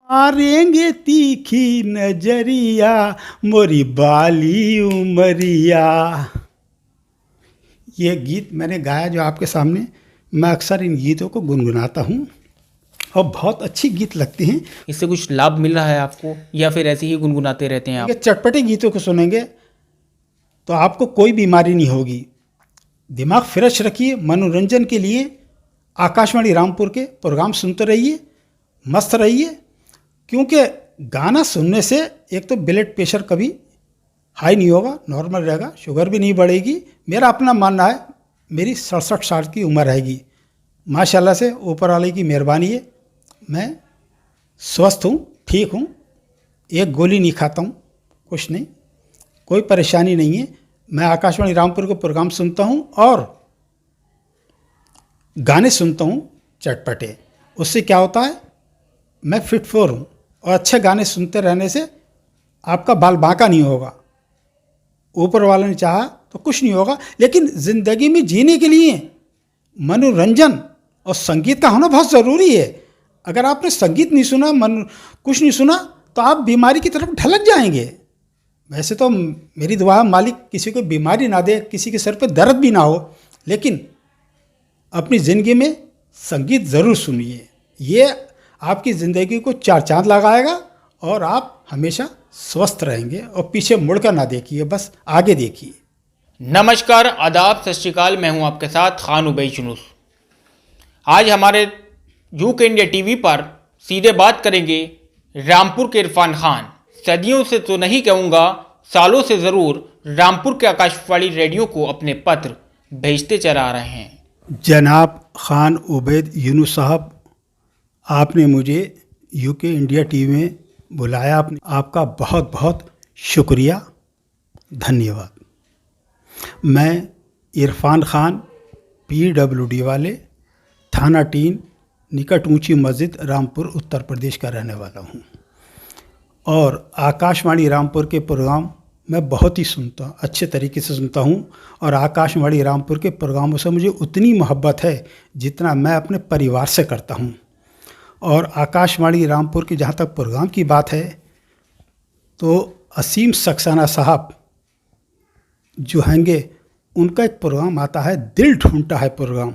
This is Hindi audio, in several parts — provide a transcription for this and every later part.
मारेंगे तीखी नजरिया मोरी बाली उमरिया। ये गीत मैंने गाया जो आपके सामने। मैं अक्सर इन गीतों को गुनगुनाता हूँ और बहुत अच्छी गीत लगती हैं। इससे कुछ लाभ मिल रहा है आपको या फिर ऐसे ही गुनगुनाते रहते हैं आप? ये चटपटे गीतों को सुनेंगे तो आपको कोई बीमारी नहीं होगी। दिमाग फ्रेश रखिए। मनोरंजन के लिए आकाशवाणी रामपुर के प्रोग्राम सुनते रहिए, मस्त रहिए। क्योंकि गाना सुनने से एक तो ब्लड प्रेशर कभी हाई नहीं होगा, नॉर्मल रहेगा, शुगर भी नहीं बढ़ेगी। मेरा अपना मानना है, मेरी 67 साल की उम्र रहेगी। माशाल्लाह से ऊपर वाले की मेहरबानी है, मैं स्वस्थ हूँ, ठीक हूँ। एक गोली नहीं खाता हूँ, कुछ नहीं, कोई परेशानी नहीं है। मैं आकाशवाणी रामपुर के प्रोग्राम सुनता हूँ और गाने सुनता हूँ चटपटे। उससे क्या होता है, मैं फिट फोर हूँ और अच्छे गाने सुनते रहने से आपका बाल बांका नहीं होगा। ऊपर वाले ने चाहा तो कुछ नहीं होगा, लेकिन ज़िंदगी में जीने के लिए मनोरंजन और संगीत का होना बहुत ज़रूरी है। अगर आपने संगीत नहीं सुना, कुछ नहीं सुना, तो आप बीमारी की तरफ ढलक जाएंगे। वैसे तो मेरी दुआ है मालिक किसी को बीमारी ना दे, किसी के सर पे दर्द भी ना हो, लेकिन अपनी ज़िंदगी में संगीत ज़रूर सुनिए। ये आपकी ज़िंदगी को चार चांद लगाएगा और आप हमेशा स्वस्थ रहेंगे। और पीछे मुड़कर ना देखिए, बस आगे देखिए। नमस्कार, आदाब, सत श्री अकाल। मैं हूं आपके साथ खान उबई चुनूस। आज हमारे यूके इंडिया टीवी पर सीधे बात करेंगे रामपुर के इरफान खान। सदियों से तो नहीं कहूँगा, सालों से ज़रूर रामपुर के आकाशवाणी रेडियो को अपने पत्र भेजते चला रहे हैं। जनाब खान उबैद यूनुस साहब, आपने मुझे यूके इंडिया टीवी में बुलाया, आपका बहुत बहुत शुक्रिया, धन्यवाद। मैं इरफान खान PWD वाले थाना टीन निकट ऊंची मस्जिद रामपुर उत्तर प्रदेश का रहने वाला हूं और आकाशवाणी रामपुर के प्रोग्राम मैं बहुत ही सुनता हूँ, अच्छे तरीके से सुनता हूँ। और आकाशवाणी रामपुर के प्रोग्रामों से मुझे उतनी मोहब्बत है जितना मैं अपने परिवार से करता हूँ। और आकाशवाणी रामपुर की जहाँ तक प्रोग्राम की बात है तो असीम सक्सेना साहब जो हैंगे, उनका एक प्रोग्राम आता है, दिल ढूंढता है प्रोग्राम।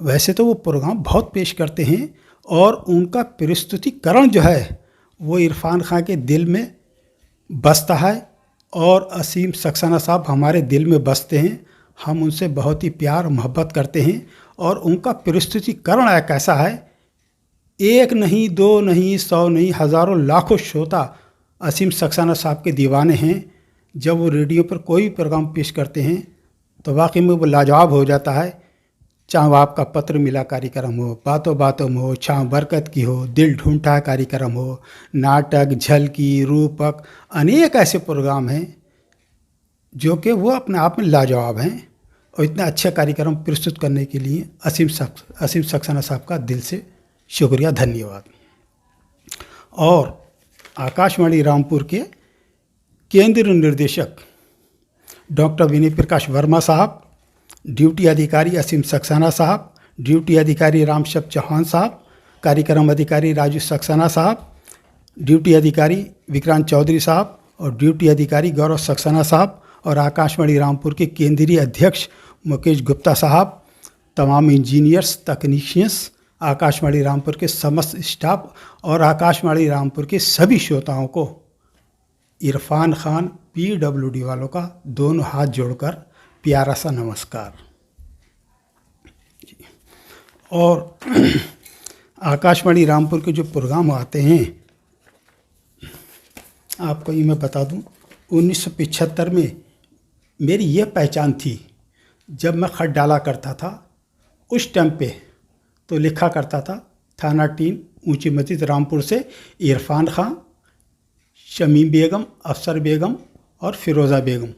वैसे तो वो प्रोग्राम बहुत पेश करते हैं और उनका प्रस्तुतिकरण जो है वो इरफान खान के दिल में बसता है और असीम सक्सेना साहब हमारे दिल में बसते हैं। हम उनसे बहुत ही प्यार मोहब्बत करते हैं और उनका प्रस्तुतिकरण एक ऐसा है, एक नहीं, दो नहीं, 100 नहीं, हज़ारों लाखों श्रोता असीम सक्सेना साहब के दीवाने हैं। जब वो रेडियो पर कोई प्रोग्राम पेश करते हैं तो वाकई में वो लाजवाब हो जाता है। चाहे वो आपका पत्र मिला कार्यक्रम हो, बातों बातों में हो, चाहे बरकत की हो, दिल ढूंढा कार्यक्रम हो, नाटक, झलकी, रूपक, अनेक ऐसे प्रोग्राम हैं जो कि वो अपने आप में लाजवाब हैं। और इतना अच्छा कार्यक्रम प्रस्तुत करने के लिए असीम सक्सेना साहब का दिल से शुक्रिया, धन्यवाद। और आकाशवाणी रामपुर के केंद्रीय निर्देशक डॉक्टर विनय प्रकाश वर्मा साहब, ड्यूटी अधिकारी असीम सक्सेना साहब, ड्यूटी अधिकारी रामशब चौहान साहब, कार्यक्रम अधिकारी राजू सक्सेना साहब, ड्यूटी अधिकारी विक्रांत चौधरी साहब और ड्यूटी अधिकारी गौरव सक्सेना साहब और आकाशवाणी रामपुर के केंद्रीय अध्यक्ष मुकेश गुप्ता साहब, तमाम इंजीनियर्स, तकनीशियंस, आकाशवाणी रामपुर के समस्त स्टाफ और आकाशवाणी रामपुर के सभी श्रोताओं को इरफान खान PWD वालों का दोनों हाथ जोड़कर प्यारा सा नमस्कार। और आकाशवाणी रामपुर के जो प्रोग्राम आते हैं, आपको ये मैं बता दूं, 1975 में मेरी ये पहचान थी। जब मैं खत डाला करता था उस टाइम पे तो लिखा करता था थाना टीम ऊंची मस्जिद रामपुर से इरफान खान, शमीम बेगम, अफसर बेगम और फिरोज़ा बेगम।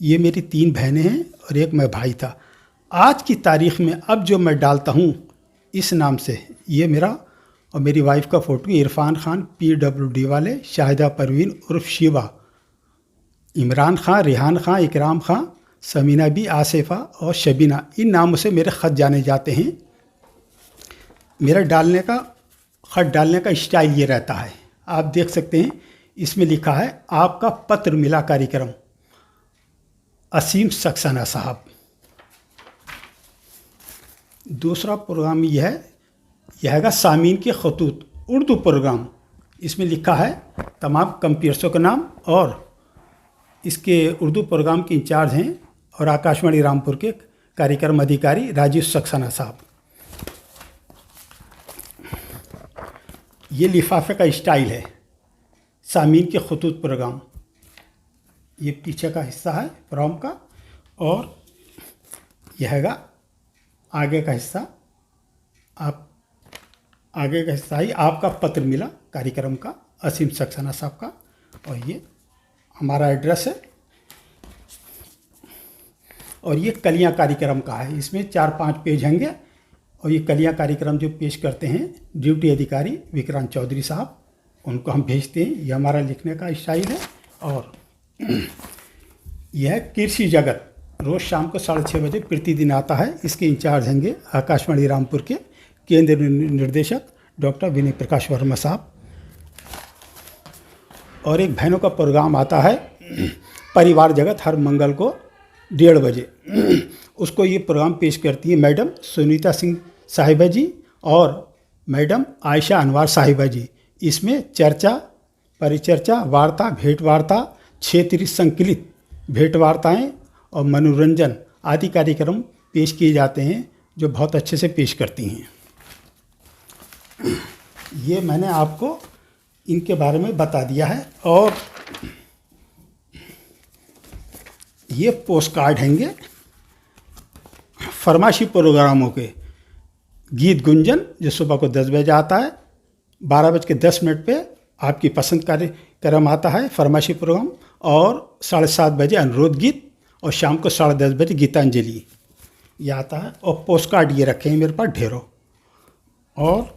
ये मेरी 3 बहनें हैं और एक मैं भाई था। आज की तारीख़ में अब जो मैं डालता हूँ इस नाम से, ये मेरा और मेरी वाइफ का फ़ोटो, इरफान खान PWD वाले, शाहिदा परवीन उर्फ शिवा, इमरान खान, रिहान खान, इकराम खान, समीना बी, आसिफा और शबीना, इन नामों से मेरे ख़त जाने जाते हैं। मेरा डालने का खत डालने का स्टाइल ये रहता है। आप देख सकते हैं इसमें लिखा है आपका पत्र मिला कार्यक्रम, असीम सक्सेना साहब। दूसरा प्रोग्राम यह है सामीन के खतूत उर्दू प्रोग्राम। इसमें लिखा है तमाम कंप्यूटर्सों का नाम और इसके उर्दू प्रोग्राम के इंचार्ज हैं और आकाशवाणी रामपुर के कार्यक्रम अधिकारी राजीव सक्सेना साहब। ये लिफाफे का स्टाइल है सामीन के खतूत प्रोग्राम। ये पीछे का हिस्सा है प्रोग्राम का और यह हैगा आगे का हिस्सा। आप आगे का हिस्सा ही आपका पत्र मिला कार्यक्रम का, असीम सक्सेना साहब का। और ये हमारा एड्रेस है और ये कलियां कार्यक्रम का है। इसमें 4-5 पेज होंगे और ये कलियां कार्यक्रम जो पेश करते हैं ड्यूटी अधिकारी विक्रांत चौधरी साहब, उनको हम भेजते हैं। ये हमारा लिखने का स्टाइल है। और यह कृषि जगत रोज़ शाम को 6:30 बजे प्रतिदिन आता है। इसके इंचार्ज होंगे आकाशवाणी रामपुर के केंद्र निर्देशक डॉक्टर विनय प्रकाश वर्मा साहब। और एक बहनों का प्रोग्राम आता है परिवार जगत हर मंगल को 1:30 बजे। उसको ये प्रोग्राम पेश करती है मैडम सुनीता सिंह साहिबा जी और मैडम आयशा अनवार साहिबा जी। इसमें चर्चा, परिचर्चा, वार्ता, भेंट वार्ता, क्षेत्रीय संकलित भेंट वार्ताएँ और मनोरंजन आदि कार्यक्रम पेश किए जाते हैं जो बहुत अच्छे से पेश करती हैं। ये मैंने आपको इनके बारे में बता दिया है। और ये पोस्ट कार्ड हैंगे फरमाइशी प्रोग्रामों के। गीत गुंजन जो सुबह को 10 बजे आता है, 12:10 पे आपकी पसंद कार्यक्रम आता है फरमाइशी प्रोग्राम, और 7:30 बजे अनुरोध गीत और शाम को 10:30 बजे गीतांजलि ये आता है। और पोस्ट कार्ड ये रखे हैं मेरे पास ढेरों। और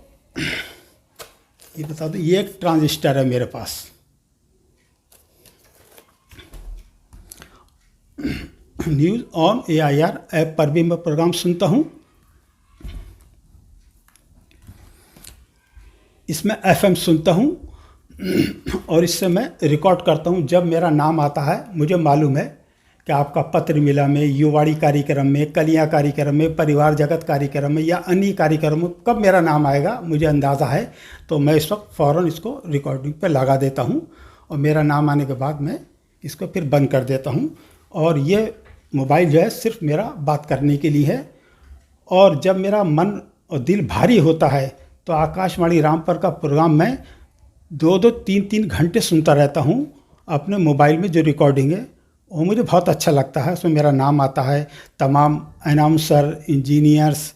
ये बता दो ये एक ट्रांजिस्टर है मेरे पास। न्यूज़ ऑन AIR ऐप पर भी मैं प्रोग्राम सुनता हूँ। इसमें FM सुनता हूँ और इससे मैं रिकॉर्ड करता हूँ। जब मेरा नाम आता है, मुझे मालूम है कि आपका पत्र मिला में, युवाड़ी कार्यक्रम में, कलियां कार्यक्रम में, परिवार जगत कार्यक्रम में या अन्य कार्यक्रमों में कब मेरा नाम आएगा मुझे अंदाज़ा है, तो मैं इस वक्त फ़ौरन इसको रिकॉर्डिंग पे लगा देता हूँ और मेरा नाम आने के बाद मैं इसको फिर बंद कर देता हूँ। और ये मोबाइल जो है सिर्फ मेरा बात करने के लिए है। और जब मेरा मन और दिल भारी होता है तो आकाशवाणी रामपुर का प्रोग्राम मैं 2-2, 3-3 घंटे सुनता रहता हूँ। अपने मोबाइल में जो रिकॉर्डिंग है वो मुझे बहुत अच्छा लगता है। उसमें मेरा नाम आता है, तमाम अनाउंसर, इंजीनियर्स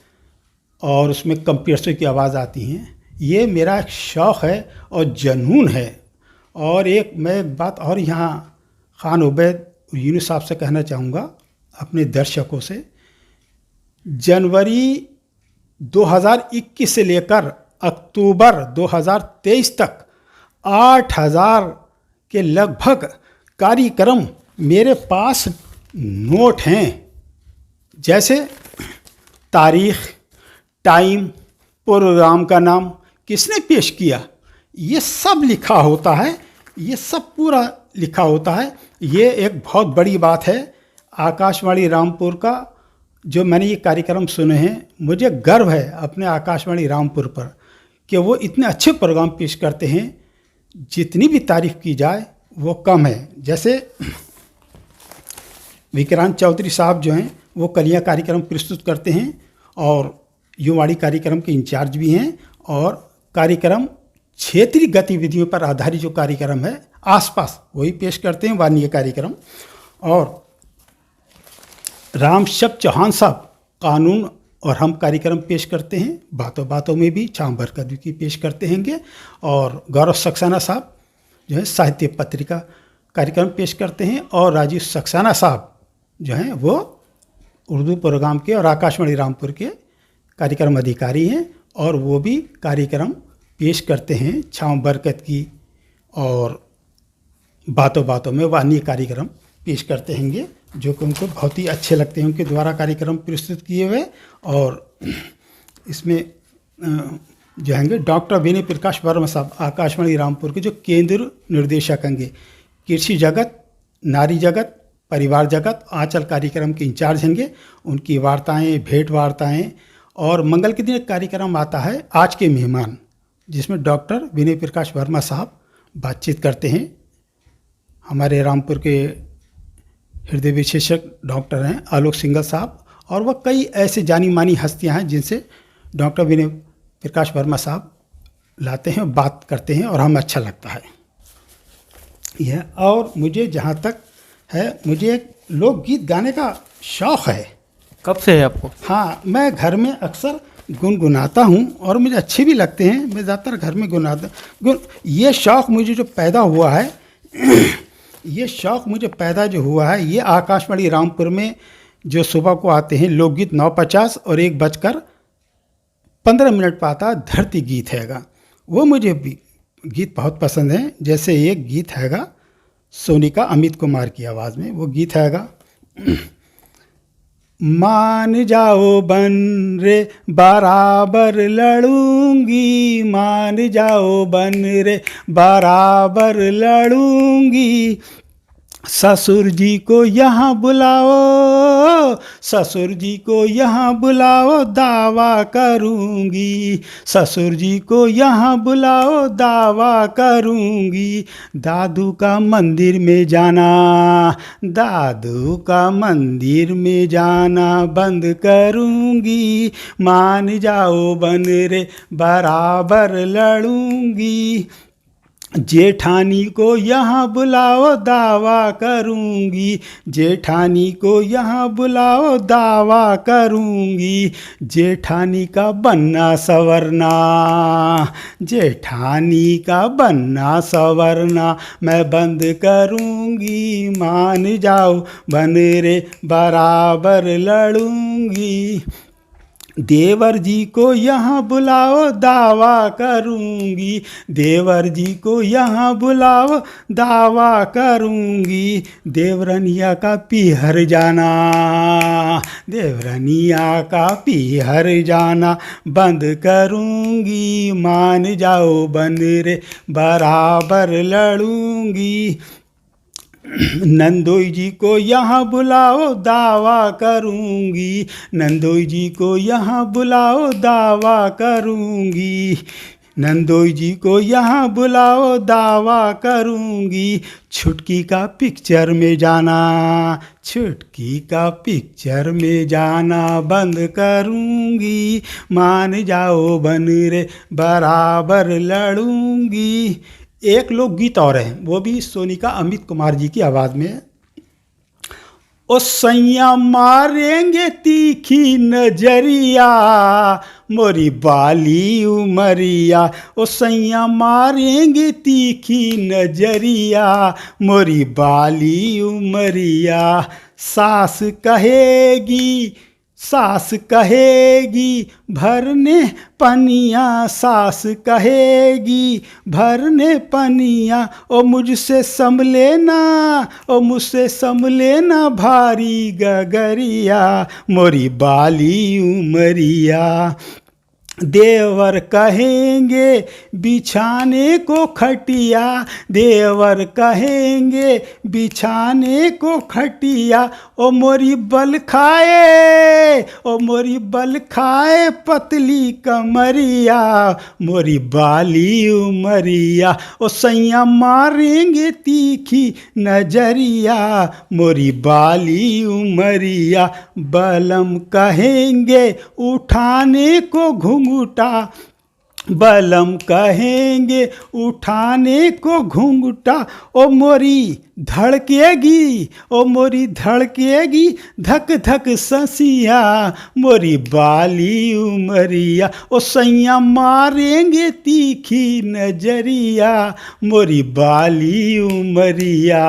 और उसमें कंप्यूटर्स की आवाज़ आती हैं। ये मेरा एक शौक़ है और जुनून है। और एक मैं बात और यहाँ खान उबैद यूनुस साहब से कहना चाहूँगा अपने दर्शकों से। जनवरी 2021 से लेकर अक्टूबर 2023 तक 8000 के लगभग कार्यक्रम मेरे पास नोट हैं। जैसे तारीख, टाइम, प्रोग्राम का नाम, किसने पेश किया, ये सब लिखा होता है। ये सब पूरा लिखा होता है। ये एक बहुत बड़ी बात है आकाशवाणी रामपुर का। जो मैंने ये कार्यक्रम सुने हैं, मुझे गर्व है अपने आकाशवाणी रामपुर पर कि वो इतने अच्छे प्रोग्राम पेश करते हैं। जितनी भी तारीफ़ की जाए वो कम है। जैसे विक्रांत चौधरी साहब जो हैं वो कलियां कार्यक्रम प्रस्तुत करते हैं और युवाड़ी कार्यक्रम के इंचार्ज भी हैं। और कार्यक्रम क्षेत्रीय गतिविधियों पर आधारित जो कार्यक्रम है आसपास वही पेश करते हैं, वानिय कार्यक्रम। और रामशब चौहान साहब कानून और हम कार्यक्रम पेश करते हैं। बातों बातों में भी छाम बरकत की पेश करते हैंगे। और गौरव सक्सेना साहब जो है साहित्य पत्रिका कार्यक्रम पेश करते हैं। और राजीव सक्सेना साहब जो हैं वो उर्दू प्रोग्राम के और आकाशवाणी रामपुर के कार्यक्रम अधिकारी हैं और वो भी कार्यक्रम पेश करते हैं। छाँव बरकत की और बातों बातों में वह अन्य कार्यक्रम पेश करते हैंगे जो कि उनको बहुत ही अच्छे लगते हैं, उनके द्वारा कार्यक्रम प्रस्तुत किए हुए। और इसमें जो होंगे डॉक्टर विनय प्रकाश वर्मा साहब, आकाशवाणी रामपुर के जो केंद्र निर्देशक होंगे। कृषि जगत, नारी जगत, परिवार जगत, आंचल कार्यक्रम के इंचार्ज होंगे। उनकी वार्ताएं, भेंट वार्ताएं, और मंगल के दिन एक कार्यक्रम आता है आज के मेहमान, जिसमें डॉक्टर विनय प्रकाश वर्मा साहब बातचीत करते हैं। हमारे रामपुर के हृदय विशेषज्ञ डॉक्टर हैं आलोक सिंघल साहब, और वह कई ऐसे जानी मानी हस्तियां हैं जिनसे डॉक्टर विनय प्रकाश वर्मा साहब लाते हैं, बात करते हैं, और हमें अच्छा लगता है यह। और मुझे जहाँ तक है, मुझे एक लोकगीत गाने का शौक़ है। कब से है आपको? हाँ, मैं घर में अक्सर गुनगुनाता हूँ और मुझे अच्छे भी लगते हैं। मैं ज़्यादातर घर में गुनगुनाता। ये शौक़ मुझे जो पैदा हुआ है ये शौक़ मुझे पैदा जो हुआ है, ये आकाशवाणी रामपुर में जो सुबह को आते हैं लोकगीत 9:50 और 1:15 पर आता धरती गीत हैगा, वो मुझे भी गीत बहुत पसंद है। जैसे एक गीत हैगा सोनिका अमित कुमार की आवाज़ में, वो गीत हैगा मान जाओ बन रे बराबर लड़ूंगी, मान जाओ बन रे बराबर लड़ूंगी, ससुर जी को यहाँ बुलाओ, ससुर जी को यहाँ बुलाओ दावा करूँगी, ससुर जी को यहाँ बुलाओ दावा करूँगी, दादू का मंदिर में जाना, दादू का मंदिर में जाना बंद करूँगी, मान जाओ बन रे बराबर लड़ूँगी, जेठानी को यहाँ बुलाओ दावा करूँगी, जेठानी को यहाँ बुलाओ दावा करूँगी, जेठानी का बनना संवरना, जेठानी का बनना संवरना मैं बंद करूँगी, मान जाओ बन रे बराबर लड़ूँगी, देवर जी को यहाँ बुलाओ दावा करूँगी, देवर जी को यहाँ बुलाओ दावा करूँगी, देवरनिया का पीहर जाना, देवरनिया का पीहर जाना बंद करूँगी, मान जाओ बन रे बराबर लड़ूँगी, नंदोई जी को यहाँ बुलाओ दावा करूँगी, नंदोई जी को यहाँ बुलाओ दावा करूँगी, नंदोई जी को यहाँ बुलाओ दावा करूँगी, छुटकी का पिक्चर में जाना, छुटकी का पिक्चर में जाना बंद करूँगी, मान जाओ बन रे बराबर लड़ूँगी। एक लोकगीत और है, वो भी सोनिका अमित कुमार जी की आवाज़ में है। ओ सैया मारेंगे तीखी नजरिया मोरी बाली उमरिया, ओ सैया मारेंगे तीखी नजरिया मोरी बाली उमरिया, सास कहेगी, सास कहेगी भरने पनिया, सास कहेगी भरने पनिया, ओ मुझसे संभले ना, ओ मुझसे संभले ना भारी गगरिया मोरी बाली उमरिया, देवर कहेंगे बिछाने को खटिया, देवर कहेंगे बिछाने को खटिया, ओ मोरी बल खाए, ओ मोरी बल खाए पतली कमरिया मोरी बाली उमरिया, ओ सैया मारेंगे तीखी नजरिया मोरी बाली उमरिया, बलम कहेंगे उठाने को घुंघटा, बलम कहेंगे उठाने को घुंघटा, ओ मोरी धड़केगी, ओ मोरी धड़केगी धक धक ससिया मोरी बाली उमरिया, ओ सैया मारेंगे तीखी नजरिया मोरी बाली उमरिया।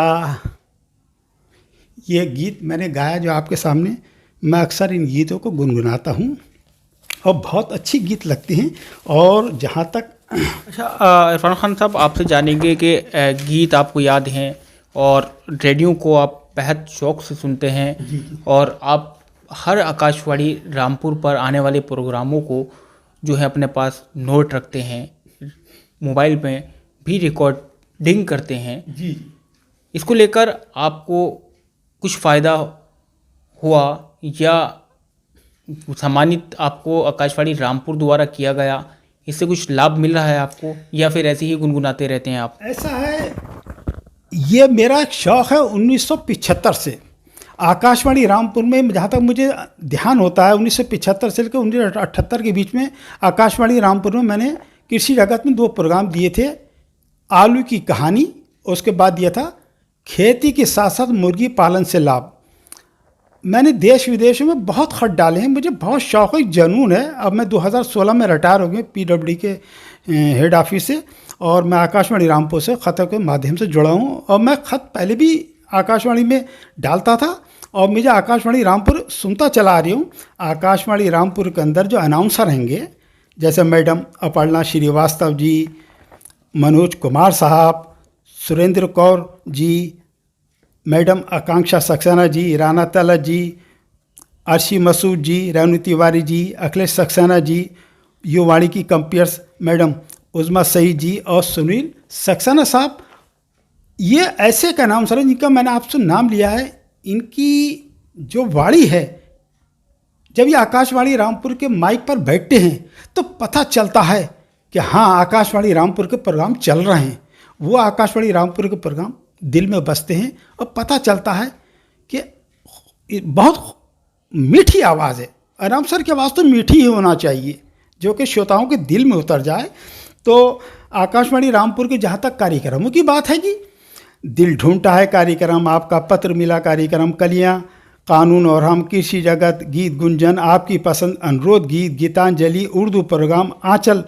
ये गीत मैंने गाया जो आपके सामने, मैं अक्सर इन गीतों को गुनगुनाता हूँ और बहुत अच्छी गीत लगती हैं। और जहाँ तक इरफान खान साहब, आपसे जानेंगे कि गीत आपको याद हैं और रेडियो को आप बेहद शौक़ से सुनते हैं, और आप हर आकाशवाणी रामपुर पर आने वाले प्रोग्रामों को जो है अपने पास नोट रखते हैं, मोबाइल में भी रिकॉर्डिंग करते हैं, जी इसको लेकर आपको कुछ फ़ायदा हुआ या सम्मानित आपको आकाशवाणी रामपुर द्वारा किया गया, इससे कुछ लाभ मिल रहा है आपको, या फिर ऐसे ही गुनगुनाते रहते हैं आप? ऐसा है, ये मेरा एक शौक़ है 1975 से। आकाशवाणी रामपुर में जहाँ तक मुझे ध्यान होता है 1975 से लेकर 1978 के बीच में आकाशवाणी रामपुर में मैंने कृषि जगत में 2 प्रोग्राम दिए थे। आलू की कहानी, उसके बाद दिया था खेती के साथ साथ मुर्गी पालन से लाभ। मैंने देश विदेशों में बहुत खत डाले हैं, मुझे बहुत शौक़ है, जुनून है। अब मैं 2016 में रिटायर हो गया PWD के हेड ऑफिस से, और मैं आकाशवाणी रामपुर से खतों के माध्यम से जुड़ा हूँ। और मैं खत पहले भी आकाशवाणी में डालता था और मुझे आकाशवाणी रामपुर सुनता चला आ रही हूँ। आकाशवाणी रामपुर के अंदर जो अनाउंसर रहेंगे, जैसे मैडम अपर्णा श्रीवास्तव जी, मनोज कुमार साहब, सुरेंद्र कौर जी, मैडम आकांक्षा सक्सेना जी, राना तलत जी, अर्शी मसूद जी, रेणु तिवारी जी, अखिलेश सक्सेना जी, युवाणी की कंपेयर्स मैडम उज़मा सईद जी और सुनील सक्सेना साहब, ये ऐसे का नाम सर जिनका मैंने आपसे नाम लिया है। इनकी जो वाणी है, जब ये आकाशवाणी रामपुर के माइक पर बैठते हैं तो पता चलता है कि हाँ, आकाशवाणी रामपुर के प्रोग्राम चल रहे हैं। वो आकाशवाणी रामपुर के प्रोग्राम दिल में बसते हैं और पता चलता है कि बहुत मीठी आवाज़ है। अनाउंसर की आवाज़ तो मीठी ही होना चाहिए, जो कि श्रोताओं के दिल में उतर जाए। तो आकाशवाणी रामपुर के जहाँ तक कार्यक्रमों की बात है, कि दिल ढूंढता है कार्यक्रम, आपका पत्र मिला कार्यक्रम, कलियाँ, कानून और हम, कृषि जगत, गीत गुंजन, आपकी पसंद, अनुरोध गीत, गीतांजलि, उर्दू प्रोग्राम, आंचल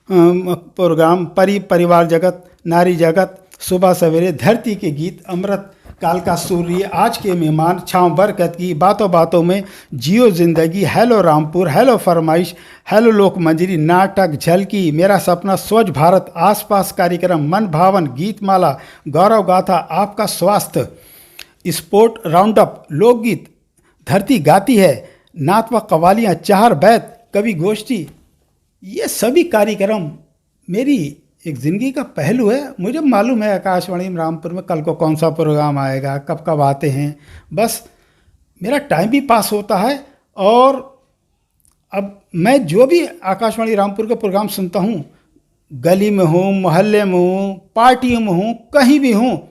प्रोग्राम, परिवार जगत, नारी जगत, सुबह सवेरे, धरती के गीत, अमृत काल का सूर्य, आज के मेहमान, छाँव बरकत की, बातों बातों में, जियो जिंदगी, हेलो रामपुर, हेलो फरमाइश, हेलो लोक मंजरी, नाटक, झलकी, मेरा सपना, स्वच्छ भारत, आसपास कार्यक्रम, मन भावन, गीतमाला, गौरव गाथा, आपका स्वास्थ्य, स्पोर्ट राउंडअप, लोकगीत, धरती गाती है, नात व कवालियाँ, चार बैत, कवि गोष्ठी, ये सभी कार्यक्रम मेरी एक ज़िंदगी का पहलू है। मुझे मालूम है आकाशवाणी रामपुर में कल को कौन सा प्रोग्राम आएगा, कब कब आते हैं, बस मेरा टाइम भी पास होता है। और अब मैं जो भी आकाशवाणी रामपुर का प्रोग्राम सुनता हूँ, गली में हूँ, मोहल्ले में हूँ, पार्टियों में हूँ, कहीं भी हूँ,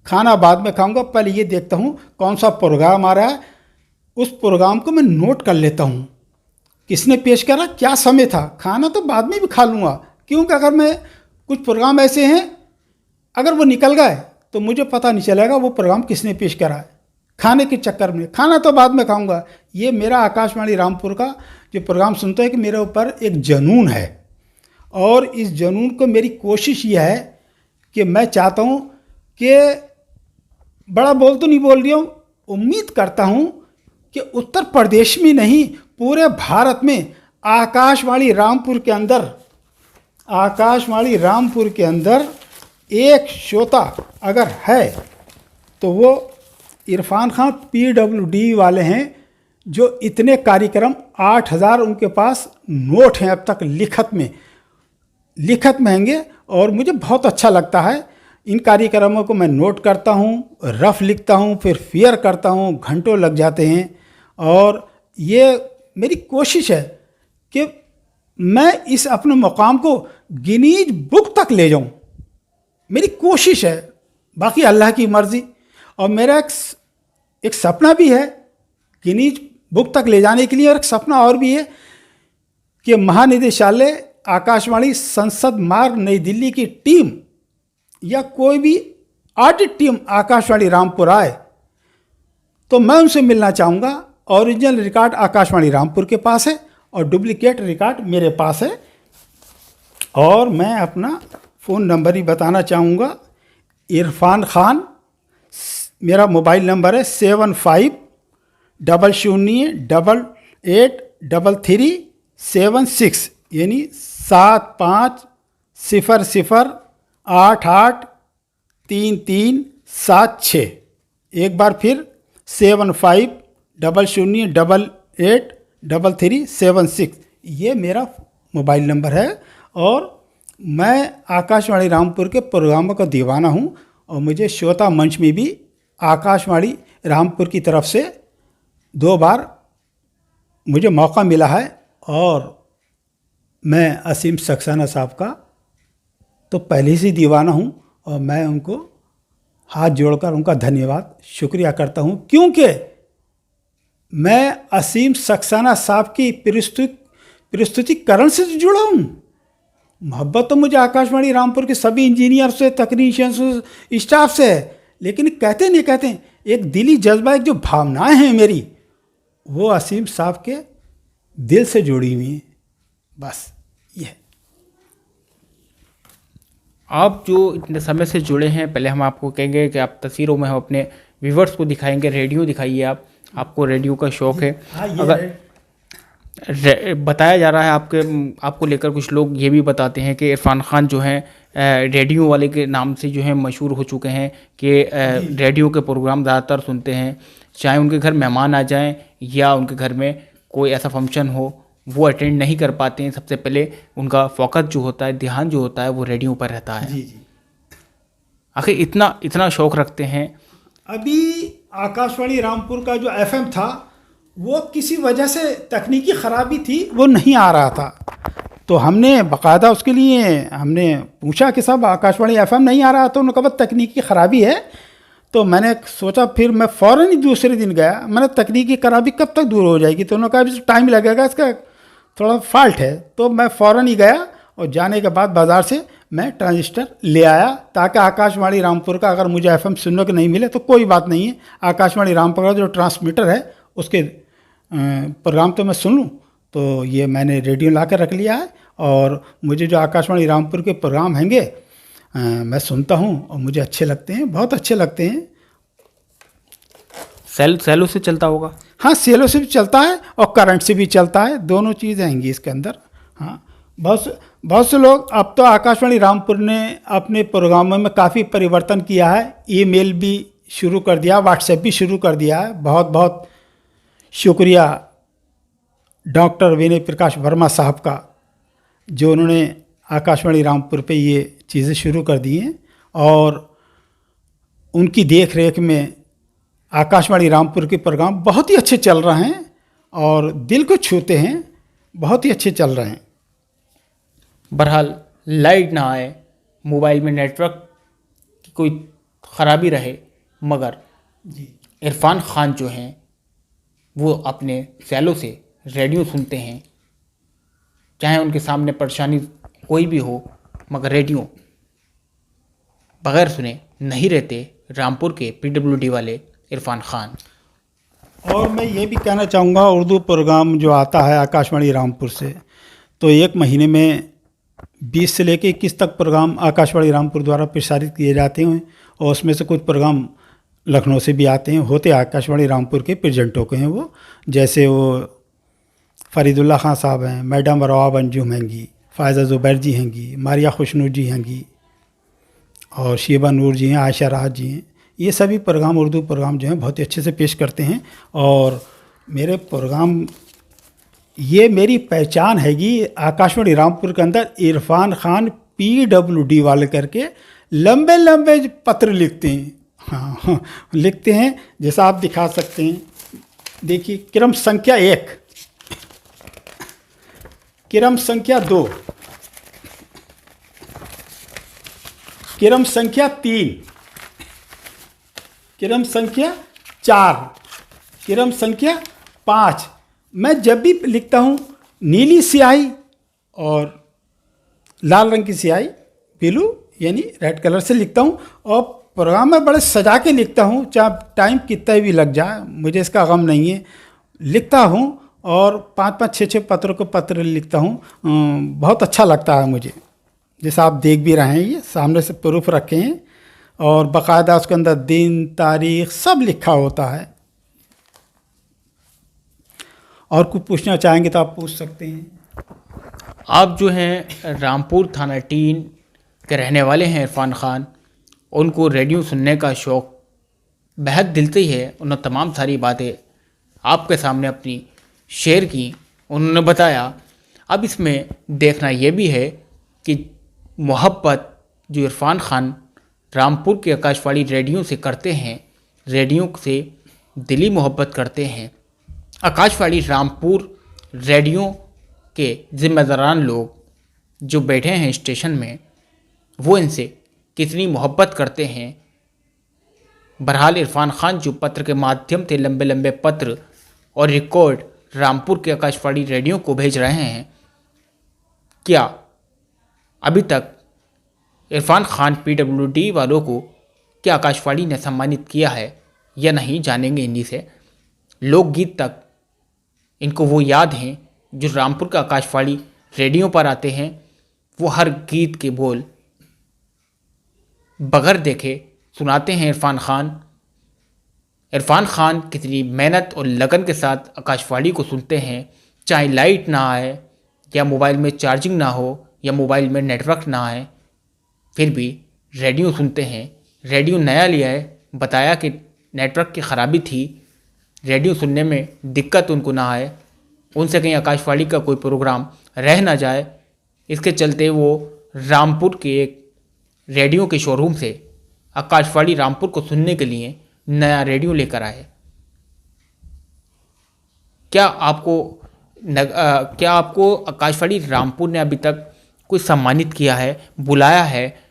खाना बाद में खाऊंगा, पहले ये देखता हूँ कौन सा प्रोग्राम आ रहा है, उस प्रोग्राम को मैं नोट कर लेता हूँ, किसने पेश करा, क्या समय था। खाना तो बाद में भी खा लूँगा, क्योंकि अगर मैं कुछ प्रोग्राम ऐसे हैं, अगर वो निकल गए तो मुझे पता नहीं चलेगा वो प्रोग्राम किसने पेश करा है। खाने के चक्कर में, खाना तो बाद में खाऊंगा। ये मेरा आकाशवाणी रामपुर का जो प्रोग्राम सुनते हैं कि मेरे ऊपर एक जुनून है, और इस जुनून को मेरी कोशिश ये है कि मैं चाहता हूँ कि, बड़ा बोल तो नहीं बोल रही हूँ, उम्मीद करता हूँ कि उत्तर प्रदेश में नहीं, पूरे भारत में आकाशवाणी रामपुर के अंदर एक श्रोता अगर है तो वो इरफान खान PWD वाले हैं, जो इतने कार्यक्रम 8000 उनके पास नोट हैं अब तक लिखत में हैंगे। और मुझे बहुत अच्छा लगता है, इन कार्यक्रमों को मैं नोट करता हूँ, रफ लिखता हूँ, फिर फेयर करता हूँ, घंटों लग जाते हैं। और ये मेरी कोशिश है कि मैं इस अपने मुकाम को गिनीज बुक तक ले जाऊं, मेरी कोशिश है, बाकी अल्लाह की मर्ज़ी। और मेरा एक सपना भी है गिनीज बुक तक ले जाने के लिए, और एक सपना और भी है कि महानिदेशालय आकाशवाणी संसद मार्ग नई दिल्ली की टीम या कोई भी ऑडिट टीम आकाशवाणी रामपुर आए तो मैं उनसे मिलना चाहूँगा। ओरिजिनल रिकॉर्ड आकाशवाणी रामपुर के पास है और डुप्लीकेट रिकॉर्ड मेरे पास है। और मैं अपना फ़ोन नंबर ही बताना चाहूँगा, इरफान खान, मेरा मोबाइल नंबर है 7500883376, यानी 7500883376। एक बार फिर 7500883376, ये मेरा मोबाइल नंबर है। और मैं आकाशवाणी रामपुर के प्रोग्रामों का दीवाना हूँ और मुझे श्रोता मंच में भी आकाशवाणी रामपुर की तरफ से 2 बार मुझे मौका मिला है। और मैं असीम सक्सेना साहब का तो पहले से दीवाना हूँ और मैं उनको हाथ जोड़कर उनका धन्यवाद शुक्रिया करता हूँ, क्योंकि मैं असीम सक्सेना साहब की प्रस्तुतिकरण से जुड़ा हूँ। मोहब्बत तो मुझे आकाशवाणी रामपुर के सभी इंजीनियर से, तकनीशियन से, स्टाफ से है, लेकिन कहते नहीं कहते हैं, एक दिली जज्बा, एक जो भावनाएं हैं मेरी, वो असीम साहब के दिल से जुड़ी हुई हैं। बस ये है। आप जो इतने समय से जुड़े हैं, पहले हम आपको कहेंगे कि आप तस्वीरों में हम अपने व्यूवर्स को दिखाएंगे, रेडियो दिखाइए। आपको रेडियो का शौक़ है। हाँ, ये अगर बताया जा रहा है आपको लेकर कुछ लोग ये भी बताते हैं कि इरफान खान जो हैं रेडियो वाले के नाम से जो है मशहूर हो चुके हैं, कि रेडियो के प्रोग्राम ज़्यादातर सुनते हैं, चाहे उनके घर मेहमान आ जाएं या उनके घर में कोई ऐसा फंक्शन हो, वो अटेंड नहीं कर पाते हैं। सबसे पहले उनका फोकस जो होता है, ध्यान जो होता है, वो रेडियो पर रहता है। जी जी। आखिर इतना शौक़ रखते हैं। अभी आकाशवाणी रामपुर का जो एफएम था, वो किसी वजह से तकनीकी ख़राबी थी, वो नहीं आ रहा था। तो हमने बाकायदा उसके लिए हमने पूछा कि साहब आकाशवाणी एफएम नहीं आ रहा, तो उन्होंने कहा तकनीकी ख़राबी है। तो मैंने सोचा, फिर मैं फ़ौरन ही दूसरे दिन गया, मैंने तकनीकी खराबी कब तक दूर हो जाएगी, तो उन्होंने कहा अभी टाइम लगेगा, इसका थोड़ा फॉल्ट है। तो मैं फ़ौरन ही गया और जाने के बाद बाज़ार से मैं ट्रांजिस्टर ले आया, ताकि आकाशवाणी रामपुर का अगर मुझे एफएम सुनने को नहीं मिले तो कोई बात नहीं है, आकाशवाणी रामपुर का जो ट्रांसमीटर है उसके प्रोग्राम तो मैं सुन लूँ। तो ये मैंने रेडियो ला कर रख लिया है और मुझे जो आकाशवाणी रामपुर के प्रोग्राम हैंगे मैं सुनता हूँ और मुझे अच्छे लगते हैं, बहुत अच्छे लगते हैं। सेलो से चलता होगा? हाँ, सेलो से भी चलता है और करंट से भी चलता है, दोनों चीज़ें आएंगी इसके अंदर। हाँ, बहुत से लोग, अब तो आकाशवाणी रामपुर ने अपने प्रोग्रामों में काफ़ी परिवर्तन किया है, ईमेल भी शुरू कर दिया, व्हाट्सएप भी शुरू कर दिया है। बहुत बहुत शुक्रिया डॉक्टर विनय प्रकाश वर्मा साहब का, जो उन्होंने आकाशवाणी रामपुर पे ये चीज़ें शुरू कर दी हैं और उनकी देख रेख में आकाशवाणी रामपुर के प्रोग्राम बहुत ही अच्छे चल रहे हैं और दिल को छूते हैं, बहुत ही अच्छे चल रहे हैं। बहरहाल लाइट ना आए, मोबाइल में नेटवर्क की कोई ख़राबी रहे, मगर इरफान खान जो हैं वो अपने सैलो से रेडियो सुनते हैं, चाहे उनके सामने परेशानी कोई भी हो, मगर रेडियो बगैर सुने नहीं रहते रामपुर के पीडब्ल्यूडी वाले इरफान खान। और मैं ये भी कहना चाहूँगा, उर्दू प्रोग्राम जो आता है आकाशवाणी रामपुर से, तो एक महीने में 20 से लेकर 21 तक प्रोग्राम आकाशवाणी रामपुर द्वारा प्रसारित किए जाते हैं और उसमें से कुछ प्रोग्राम लखनऊ से भी आते हैं, होते आकाशवाणी रामपुर के प्रेजेंटों के हैं वो, जैसे वो फरीदुल्ला खान साहब हैं, मैडम रवाब अंजुम हैंगी, फ़ायज़ा ज़ुबैर जी हैंगी, मारिया खुशनूर जी हैंगी और शीबा नूर जी हैं, आयशा राहत जी हैं। ये सभी प्रोग्राम, उर्दू प्रोग्राम जो हैं बहुत ही अच्छे से पेश करते हैं और मेरे प्रोग्राम, ये मेरी पहचान हैगी आकाशवाणी रामपुर के अंदर। इरफान खान PWD वाले करके लंबे लंबे पत्र लिखते हैं। हाँ, लिखते हैं, जैसा आप दिखा सकते हैं, देखिए, क्रम संख्या 1, क्रम संख्या 2, क्रम संख्या 3, क्रम संख्या 4, क्रम संख्या 5। मैं जब भी लिखता हूँ नीली स्याही और लाल रंग की स्याही, ब्लू यानी रेड कलर से लिखता हूँ और प्रोग्राम में बड़े सजा के लिखता हूँ, चाहे टाइम कितना भी लग जाए, मुझे इसका गम नहीं है। लिखता हूँ और 5-5, 6-6 पत्रों को पत्र लिखता हूँ, बहुत अच्छा लगता है मुझे। जैसा आप देख भी रहे हैं, ये सामने से प्रूफ रखे हैं और बाकायदा उसके अंदर दिन तारीख सब लिखा होता है। और कुछ पूछना चाहेंगे तो आप पूछ सकते हैं। आप जो हैं रामपुर थाना टीन के रहने वाले हैं इरफान खान, उनको रेडियो सुनने का शौक़ बेहद दिल से ही है। उन्होंने तमाम सारी बातें आपके सामने अपनी शेयर की, उन्होंने बताया। अब इसमें देखना ये भी है कि मोहब्बत जो इरफान खान रामपुर के आकाशवाणी रेडियो से करते हैं, रेडियो से दिली मोहब्बत करते हैं, आकाशवाणी रामपुर रेडियो के ज़िम्मेदारान लोग जो बैठे हैं स्टेशन में, वो इनसे कितनी मोहब्बत करते हैं। बहरहाल इरफान खान जो पत्र के माध्यम से लंबे लंबे पत्र और रिकॉर्ड रामपुर के आकाशवाणी रेडियो को भेज रहे हैं, क्या अभी तक इरफान खान PWD वालों को क्या आकाशवाणी ने सम्मानित किया है या नहीं, जानेंगे इन्हीं से। लोकगीत तक इनको वो याद हैं जो रामपुर का आकाशवाणी रेडियो पर आते हैं। वो हर गीत के बोल बगैर देखे सुनाते हैं इरफान खान। इरफान खान कितनी मेहनत और लगन के साथ आकाशवाणी को सुनते हैं, चाहे लाइट ना आए या मोबाइल में चार्जिंग ना हो या मोबाइल में नेटवर्क ना आए, फिर भी रेडियो सुनते हैं। रेडियो नया लिया है, बताया कि नेटवर्क की ख़राबी थी, रेडियो सुनने में दिक्कत उनको ना आए, उनसे कहीं आकाशवाणी का कोई प्रोग्राम रह ना जाए, इसके चलते वो रामपुर के एक रेडियो के शोरूम से आकाशवाणी रामपुर को सुनने के लिए नया रेडियो लेकर आए। क्या आपको आकाशवाणी रामपुर ने अभी तक कोई सम्मानित किया है, बुलाया है?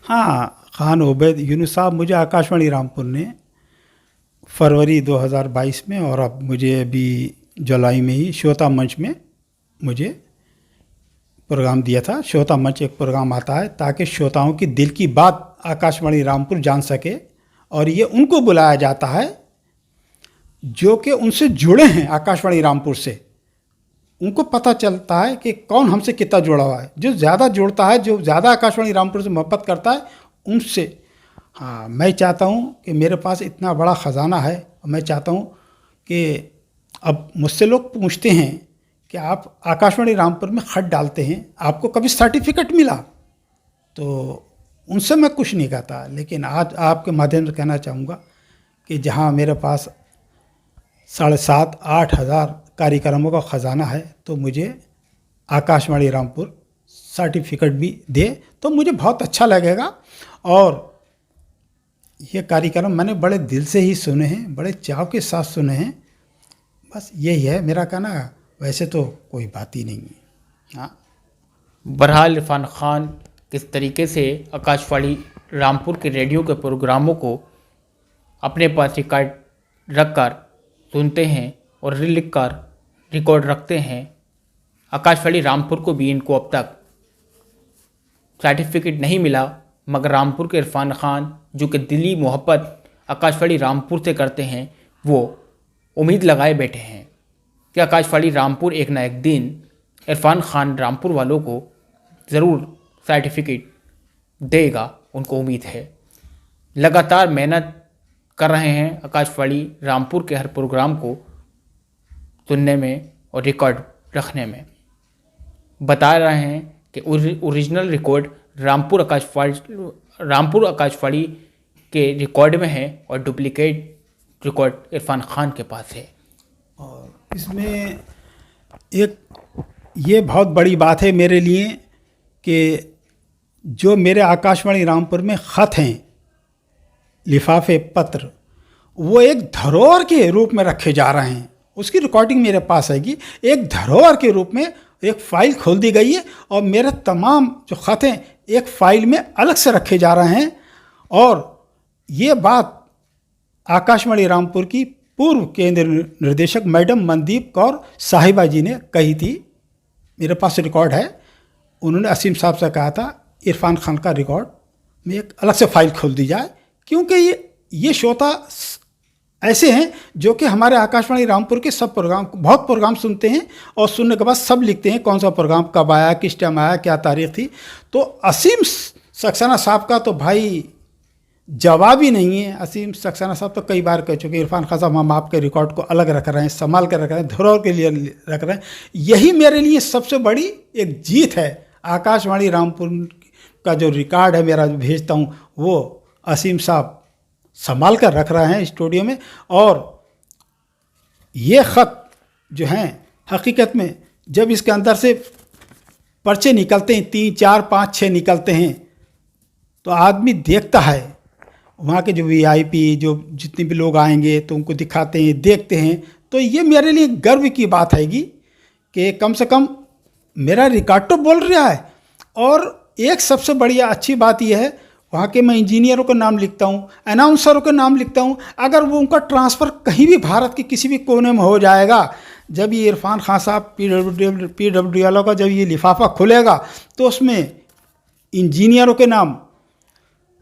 हाँ, खान उबैद यूनुस साहब, मुझे आकाशवाणी रामपुर ने फरवरी 2022 में और अब मुझे अभी जुलाई में ही श्रोता मंच में मुझे प्रोग्राम दिया था। श्रोता मंच एक प्रोग्राम आता है ताकि श्रोताओं की दिल की बात आकाशवाणी रामपुर जान सके, और ये उनको बुलाया जाता है जो कि उनसे जुड़े हैं आकाशवाणी रामपुर से। उनको पता चलता है कि कौन हमसे कितना जुड़ा हुआ है। जो ज़्यादा जुड़ता है, जो ज़्यादा आकाशवाणी रामपुर से मोहब्बत करता है, उनसे। हाँ, मैं चाहता हूँ कि मेरे पास इतना बड़ा ख़जाना है, और मैं चाहता हूँ कि अब मुझसे लोग पूछते हैं कि आप आकाशवाणी रामपुर में खत डालते हैं, आपको कभी सर्टिफिकेट मिला? तो उनसे मैं कुछ नहीं कहता, लेकिन आज आपके माध्यम से कहना चाहूँगा कि जहाँ मेरे पास 7,500-8 हज़ार कार्यक्रमों का ख़जाना है, तो मुझे आकाशवाणी रामपुर सर्टिफिकेट भी दे तो मुझे बहुत अच्छा लगेगा। और ये कार्यक्रम मैंने बड़े दिल से ही सुने हैं, बड़े चाव के साथ सुने हैं। बस यही है मेरा कहना, वैसे तो कोई बात ही नहीं है। हाँ, बहरहाल इरफान खान किस तरीके से आकाशवाणी रामपुर के रेडियो के प्रोग्रामों को अपने पास रिकॉर्ड रख कर सुनते हैं और लिख कर रिकॉर्ड रखते हैं। आकाशवाणी रामपुर को भी इनको अब तक सर्टिफिकेट नहीं मिला, मगर रामपुर के इरफान खान जो कि दिली मोहब्बत आकाशवाणी रामपुर से करते हैं, वो उम्मीद लगाए बैठे हैं कि आकाशवाणी रामपुर एक ना एक दिन इरफान खान रामपुर वालों को ज़रूर सर्टिफिकेट देगा। उनको उम्मीद है, लगातार मेहनत कर रहे हैं आकाशवाणी रामपुर के हर प्रोग्राम को सुनने में और रिकॉर्ड रखने में। बता रहे हैं कि ओरिजिनल रिकॉर्ड रामपुर आकाशवाणी के रिकॉर्ड में है और डुप्लीकेट रिकॉर्ड इरफान खान के पास है। और इसमें एक ये बहुत बड़ी बात है मेरे लिए कि जो मेरे आकाशवाणी रामपुर में ख़त हैं, लिफाफे, पत्र, वो एक धरोहर के रूप में रखे जा रहे हैं। उसकी रिकॉर्डिंग मेरे पास आएगी। एक धरोहर के रूप में एक फ़ाइल खोल दी गई है और मेरे तमाम जो ख़त हैं एक फ़ाइल में अलग से रखे जा रहे हैं। और ये बात आकाशवाणी रामपुर की पूर्व केंद्र निर्देशक मैडम मनदीप कौर साहिबा जी ने कही थी। मेरे पास रिकॉर्ड है। उन्होंने असीम साहब से कहा था इरफान खान का रिकॉर्ड में एक अलग से फ़ाइल खोल दी जाए, क्योंकि ये श्रोता ऐसे हैं जो कि हमारे आकाशवाणी रामपुर के सब प्रोग्राम, बहुत प्रोग्राम सुनते हैं और सुनने के बाद सब लिखते हैं कौन सा प्रोग्राम कब आया, किस टाइम आया, क्या तारीख थी। तो असीम सक्सेना साहब का तो भाई जवाब ही नहीं है। असीम सक्सेना साहब तो कई बार कह चुके इरफान खान साहब हम आपके रिकॉर्ड को अलग रख रहे हैं, संभाल कर रख रहे हैं, धरोहर के लिए रख रहे हैं। यही मेरे लिए सबसे बड़ी एक जीत है। आकाशवाणी रामपुर का जो रिकॉर्ड है मेरा, भेजता हूँ, वो असीम साहब संभाल कर रख रहे हैं स्टूडियो में। और ये ख़त जो हैं हकीकत में जब इसके अंदर से पर्चे निकलते हैं, 3, 4, 5, 6 निकलते हैं, तो आदमी देखता है। वहाँ के जो VIP जो जितने भी लोग आएंगे तो उनको दिखाते हैं, देखते हैं। तो ये मेरे लिए गर्व की बात हैगी कि कम से कम मेरा रिकॉर्ड तो बोल रहा है। और एक सबसे बढ़िया अच्छी बात यह है, वहाँ के मैं इंजीनियरों का नाम लिखता हूँ, अनाउंसरों का नाम लिखता हूँ। अगर वो उनका ट्रांसफ़र कहीं भी भारत के किसी भी कोने में हो जाएगा, जब ये इरफान खान साहब PWD वालों का जब ये लिफाफा खुलेगा तो उसमें इंजीनियरों के नाम,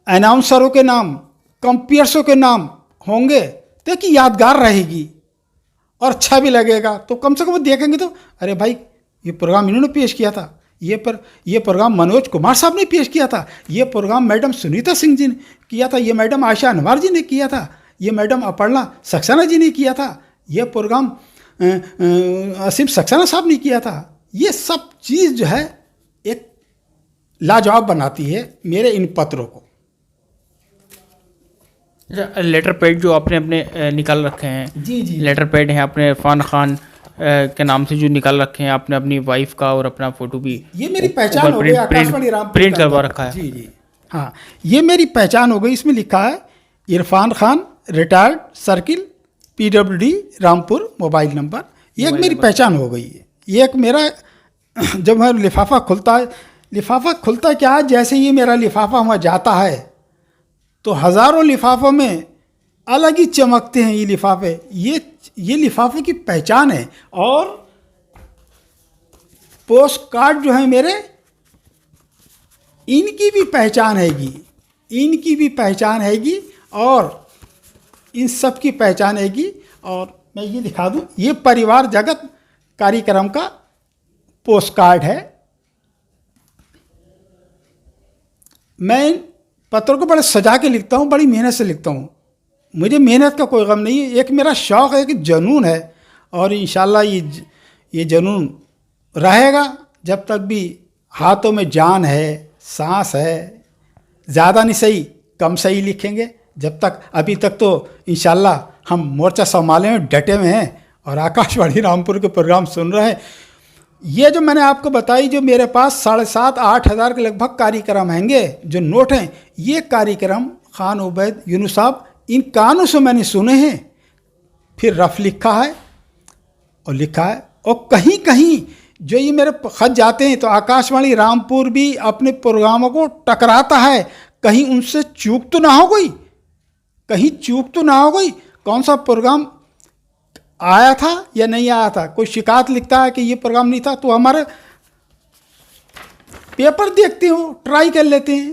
अनाउंसरों के नाम, कंपेयर्सों के नाम होंगे, तो कि यादगार रहेगी और अच्छा भी लगेगा। तो कम से कम वो देखेंगे तो अरे भाई ये प्रोग्राम इन्होंने पेश किया था, ये प्रोग्राम मनोज कुमार साहब ने पेश किया था, ये प्रोग्राम मैडम सुनीता सिंह जी ने किया था, ये मैडम आयशा अनवर जी ने किया था, ये मैडम अपर्णा सक्सेना जी ने किया था, ये प्रोग्राम असीम सक्सेना साहब ने किया था। ये सब चीज़ जो है एक लाजवाब बनाती है मेरे इन पत्रों को। लेटर पैड जो आपने अपने निकाल रखे हैं, जी जी, लेटर पैड हैं आपने इरफान खान के नाम से जो निकाल रखे हैं, आपने अपनी वाइफ का और अपना फोटो भी, ये मेरी पहचान हो गई, आकाशवाणी रामपुर प्रिंट करवा रखा है। जी जी हाँ, ये मेरी पहचान हो गई। इसमें लिखा है Irfan Khan retired circle PWD Rampur mobile number. ये एक मेरी पहचान हो गई है। ये एक मेरा जब मैं लिफाफा खुलता क्या है, जैसे ये मेरा लिफाफा वहाँ जाता है तो हज़ारों लिफाफों में अलग ही चमकते हैं ये लिफाफे। ये लिफाफे की पहचान है। और पोस्ट कार्ड जो है मेरे, इनकी भी पहचान हैगी, और इन सब की पहचान हैगी। और मैं ये दिखा दूं, ये परिवार जगत कार्यक्रम का पोस्ट कार्ड है। मैं पत्रों को बड़े सजा के लिखता हूँ, बड़ी मेहनत से लिखता हूँ। मुझे मेहनत का कोई गम नहीं है, एक मेरा शौक़ है, एक जुनून है। और इंशाल्लाह ये जुनून रहेगा जब तक भी हाथों में जान है, सांस है। ज़्यादा नहीं सही, कम सही लिखेंगे जब तक। अभी तक तो इंशाल्लाह हम मोर्चा संभाले में डटे हुए हैं और आकाशवाणी रामपुर के प्रोग्राम सुन रहे हैं। ये जो मैंने आपको बताई, जो मेरे पास 7,500-8 हज़ार के लगभग कार्यक्रम हैंगे, जो नोट हैं, ये कार्यक्रम खान उबैद यूनुस साहब इन कानों से मैंने सुने हैं। फिर रफ लिखा है और कहीं कहीं जो ये मेरे खत जाते हैं तो आकाशवाणी रामपुर भी अपने प्रोग्रामों को टकराता है। कहीं उनसे चूक तो ना हो गई, कौन सा प्रोग्राम आया था या नहीं आया था। कोई शिकायत लिखता है कि ये प्रोग्राम नहीं था, तो हमारे पेपर देखते हो, ट्राई कर लेते हैं।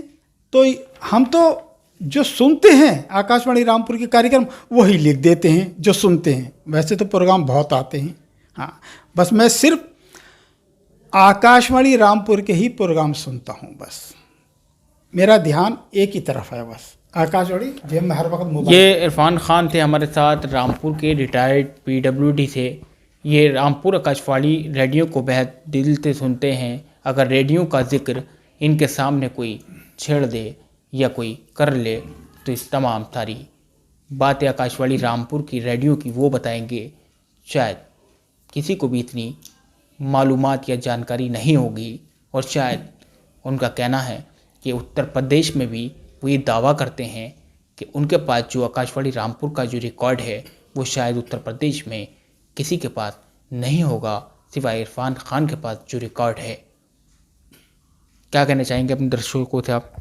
तो हम तो जो सुनते हैं आकाशवाणी रामपुर के कार्यक्रम वही लिख देते हैं जो सुनते हैं। वैसे तो प्रोग्राम बहुत आते हैं, हाँ, बस मैं सिर्फ आकाशवाणी रामपुर के ही प्रोग्राम सुनता हूँ। बस मेरा ध्यान एक ही तरफ है, बस आकाशवाणी, जब मैं हर वक्त मोबाइल। ये इरफान खान थे हमारे साथ, रामपुर के रिटायर्ड PWD थे। ये रामपुर आकाशवाणी रेडियो को बेहद दिल से सुनते हैं। अगर रेडियो का जिक्र इनके सामने कोई छेड़ दे या कोई कर ले तो इस तमाम सारी बातें आकाशवाणी रामपुर की रेडियो की वो बताएंगे। शायद किसी को भी इतनी मालूमात या जानकारी नहीं होगी। और शायद उनका कहना है कि उत्तर प्रदेश में भी वो ये दावा करते हैं कि उनके पास जो आकाशवाणी रामपुर का जो रिकॉर्ड है वो शायद उत्तर प्रदेश में किसी के पास नहीं होगा सिवाय इरफान खान के पास जो रिकॉर्ड है। क्या कहना चाहेंगे अपने दर्शकों से आप?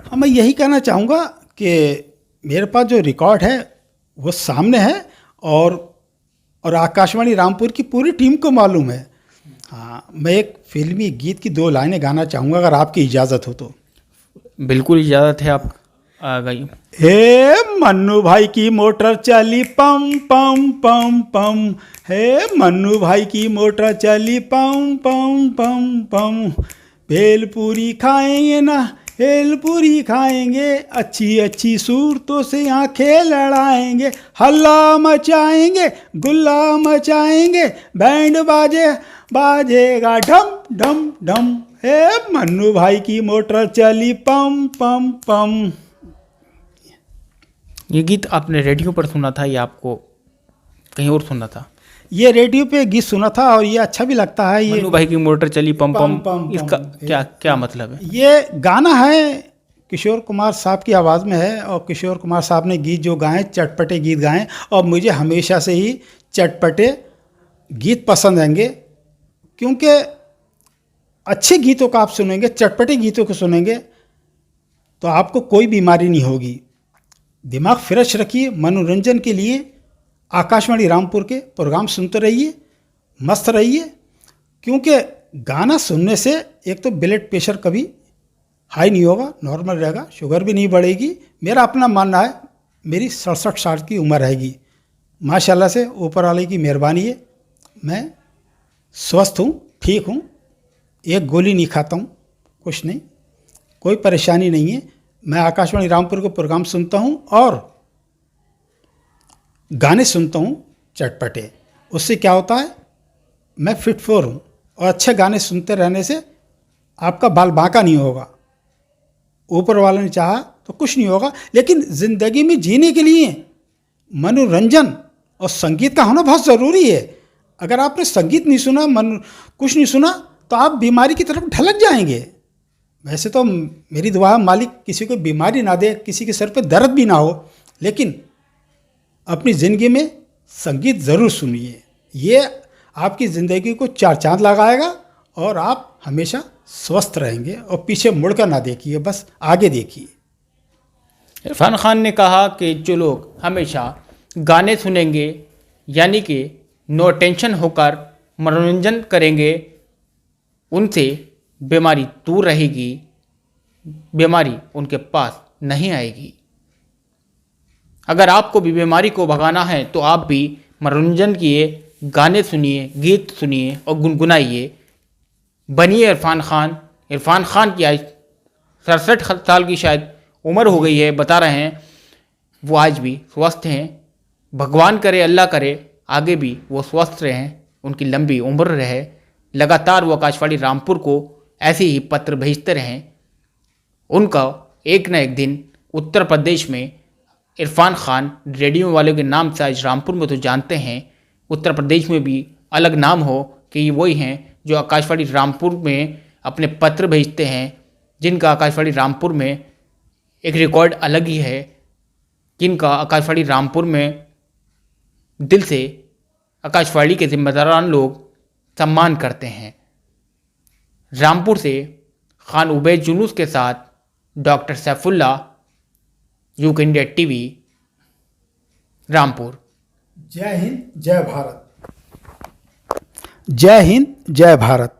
हाँ, मैं यही कहना चाहूँगा कि मेरे पास जो रिकॉर्ड है वो सामने है और आकाशवाणी रामपुर की पूरी टीम को मालूम है। हाँ, मैं एक फिल्मी गीत की 2 लाइनें गाना चाहूँगा अगर आपकी इजाज़त हो तो। बिल्कुल इजाज़त है, आप आ गई। हे मन्नू भाई की मोटर चली पम पम पम पम, हे मन्नू भाई की मोटर चली पम पम पम पम, भेलपूरी खाएंगे ना भेलपूरी खाएंगे, अच्छी अच्छी सूरतों से आंखें लड़ाएंगे, हल्ला मचाएंगे गुल्ला मचाएंगे, बैंड बाजेगा ढम ढम ढम, हे मन्नू भाई की मोटर चली पम पम पम। ये गीत आपने रेडियो पर सुना था या आपको कहीं और सुना था? ये रेडियो पे गीत सुना था और ये अच्छा भी लगता है। ये मन्नू भाई की मोटर चली पम पम पम, पम इसका पम। क्या क्या मतलब है? ये गाना है, किशोर कुमार साहब की आवाज़ में है और किशोर कुमार साहब ने गीत जो गाए, चटपटे गीत गाए, और मुझे हमेशा से ही चटपटे गीत पसंद आएंगे, क्योंकि अच्छे गीतों का आप सुनेंगे, चटपटे गीतों को सुनेंगे तो आपको कोई बीमारी नहीं होगी। दिमाग फ्रेश रखिए, मनोरंजन के लिए आकाशवाणी रामपुर के प्रोग्राम सुनते रहिए, मस्त रहिए, क्योंकि गाना सुनने से एक तो ब्लड प्रेशर कभी हाई नहीं होगा, नॉर्मल रहेगा, शुगर भी नहीं बढ़ेगी। मेरा अपना मानना है, मेरी 67 साल की उम्र रहेगी, माशाल्लाह से ऊपर वाले की मेहरबानी है, मैं स्वस्थ हूँ, ठीक हूँ, एक गोली नहीं खाता हूँ, कुछ नहीं, कोई परेशानी नहीं है। मैं आकाशवाणी रामपुर के प्रोग्राम सुनता हूँ और गाने सुनता हूँ चटपटे, उससे क्या होता है, मैं फिट फोर हूँ, और अच्छे गाने सुनते रहने से आपका बाल बांका नहीं होगा। ऊपर वाले ने चाहा तो कुछ नहीं होगा, लेकिन ज़िंदगी में जीने के लिए मनोरंजन और संगीत का होना बहुत ज़रूरी है। अगर आपने संगीत नहीं सुना, कुछ नहीं सुना, तो आप बीमारी की तरफ ढलक जाएंगे। वैसे तो मेरी दुआ है मालिक किसी को बीमारी ना दे, किसी के सर पे दर्द भी ना हो, लेकिन अपनी ज़िंदगी में संगीत ज़रूर सुनिए, ये आपकी ज़िंदगी को चार चांद लगाएगा और आप हमेशा स्वस्थ रहेंगे। और पीछे मुड़कर ना देखिए, बस आगे देखिए। इरफान खान ने कहा कि जो लोग हमेशा गाने सुनेंगे, यानी कि नो टेंशन होकर मनोरंजन करेंगे, उनसे बीमारी दूर रहेगी, बीमारी उनके पास नहीं आएगी। अगर आपको भी बीमारी को भगाना है तो आप भी मनोरंजन किए, गाने सुनिए, गीत सुनिए और गुनगुनाइए। बनिए इरफान खान। इरफान खान की आज 67 साल की शायद उम्र हो गई है, बता रहे हैं, वो आज भी स्वस्थ हैं। भगवान करे, अल्लाह करे, आगे भी वो स्वस्थ रहें, उनकी लंबी उम्र रहे। लगातार वो आकाशवाणी रामपुर को ऐसे ही पत्र भेजते रहें। उनका एक न एक दिन उत्तर प्रदेश में इरफान खान रेडियो वाले के नाम से आज रामपुर में तो जानते हैं, उत्तर प्रदेश में भी अलग नाम हो कि ये वही हैं जो आकाशवाणी रामपुर में अपने पत्र भेजते हैं, जिनका आकाशवाणी रामपुर में एक रिकॉर्ड अलग ही है, जिनका आकाशवाणी रामपुर में दिल से आकाशवाणी के जिम्मेदारान लोग सम्मान करते हैं। रामपुर से खान उबैद जुनूस के साथ doctor Saifullah, UK India TV, Rampur. जय हिंद, जय भारत। जय हिंद, जय भारत।